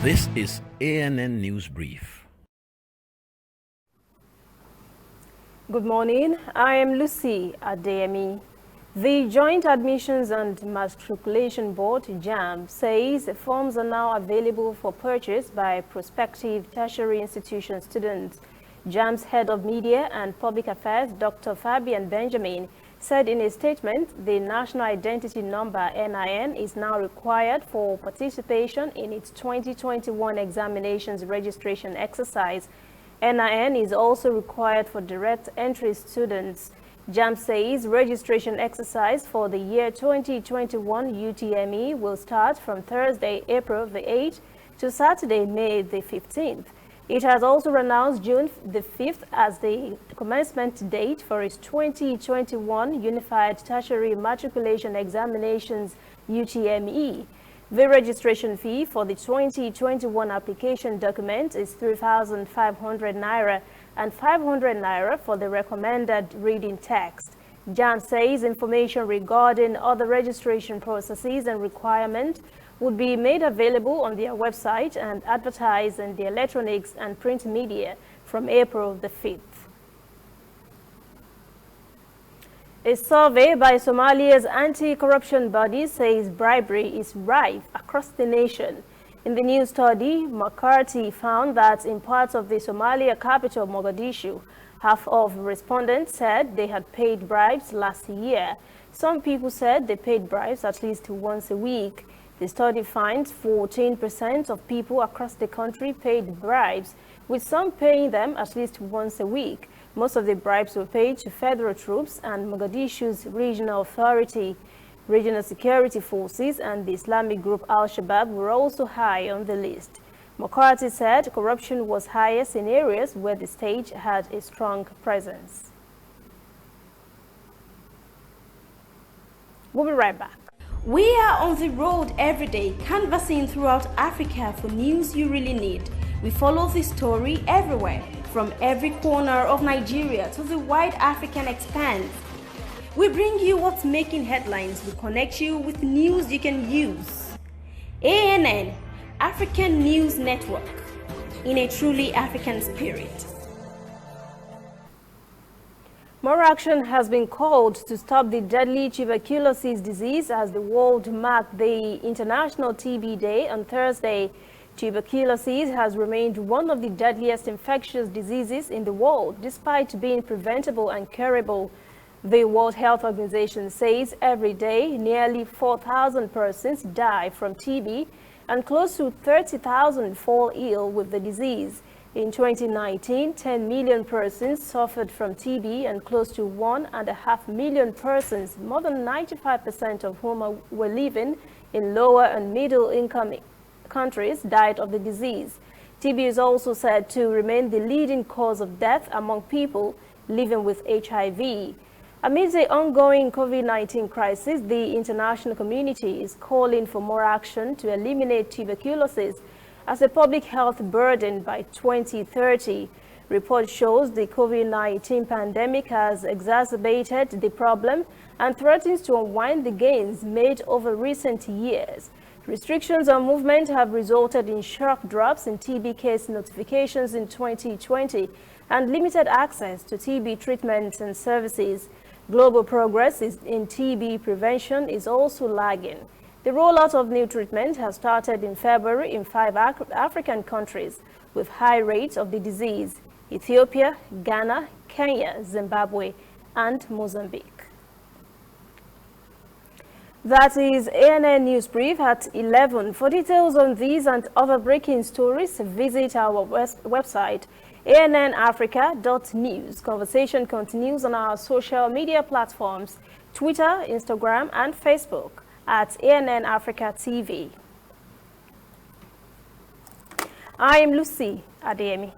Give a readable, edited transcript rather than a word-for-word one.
This is ANN News Brief. Good morning. I am Lucy Adeyemi. The Joint Admissions and Matriculation Board, JAMB, says forms are now available for purchase by prospective tertiary institution students. JAMB's Head of Media and Public Affairs, Dr. Fabian Benjamin, said in a statement the National Identity Number, NIN, is now required for participation in its 2021 examinations registration exercise. NIN is also required for direct entry students. JAMB says registration exercise for the year 2021 UTME will start from Thursday, April the 8th to Saturday, May the 15th. It has also announced June the 5th as the commencement date for its 2021 Unified Tertiary Matriculation Examinations UTME. The registration fee for the 2021 application document is 3,500 naira and 500 naira for the recommended reading text. JAMB says information regarding other registration processes and requirements would be made available on their website and advertised in the electronics and print media from April the 5th. A survey by Somalia's anti-corruption body says bribery is rife across the nation. In the new study, McCarthy found that in parts of the Somalia capital, Mogadishu, half of respondents said they had paid bribes last year. Some people said they paid bribes at least once a week. The study finds 14% of people across the country paid bribes, with some paying them at least once a week. Most of the bribes were paid to federal troops and Mogadishu's regional authority. Regional security forces and the Islamic group Al-Shabaab were also high on the list. McCarthy said corruption was highest in areas where the state had a strong presence. We'll be right back. We are on the road every day, canvassing throughout Africa for news you really need. We follow this story everywhere, from every corner of Nigeria to the wide African expanse. We bring you what's making headlines. We connect you with news you can use. ANN, African News Network, in a truly African spirit. More action has been called to stop the deadly tuberculosis disease as the world marked the International TB Day on Thursday. Tuberculosis has remained one of the deadliest infectious diseases in the world, despite being preventable and curable. The World Health Organization says every day nearly 4,000 persons die from TB and close to 30,000 fall ill with the disease. In 2019, 10 million persons suffered from TB and close to 1.5 million persons, more than 95% of whom were living in lower and middle income countries, died of the disease. TB is also said to remain the leading cause of death among people living with HIV. Amid the ongoing COVID-19 crisis, the international community is calling for more action to eliminate tuberculosis as a public health burden by 2030. Report shows the COVID-19 pandemic has exacerbated the problem and threatens to unwind the gains made over recent years. Restrictions on movement have resulted in sharp drops in TB case notifications in 2020 and limited access to TB treatments and services. Global progress in TB prevention is also lagging. The rollout of new treatment has started in February in 5 African countries with high rates of the disease: Ethiopia, Ghana, Kenya, Zimbabwe, and Mozambique. That is ANN News Brief at 11. For details on these and other breaking stories, visit our website, annafrica.news. Conversation continues on our social media platforms, Twitter, Instagram, and Facebook at ANN Africa TV. I am Lucy Adeyemi.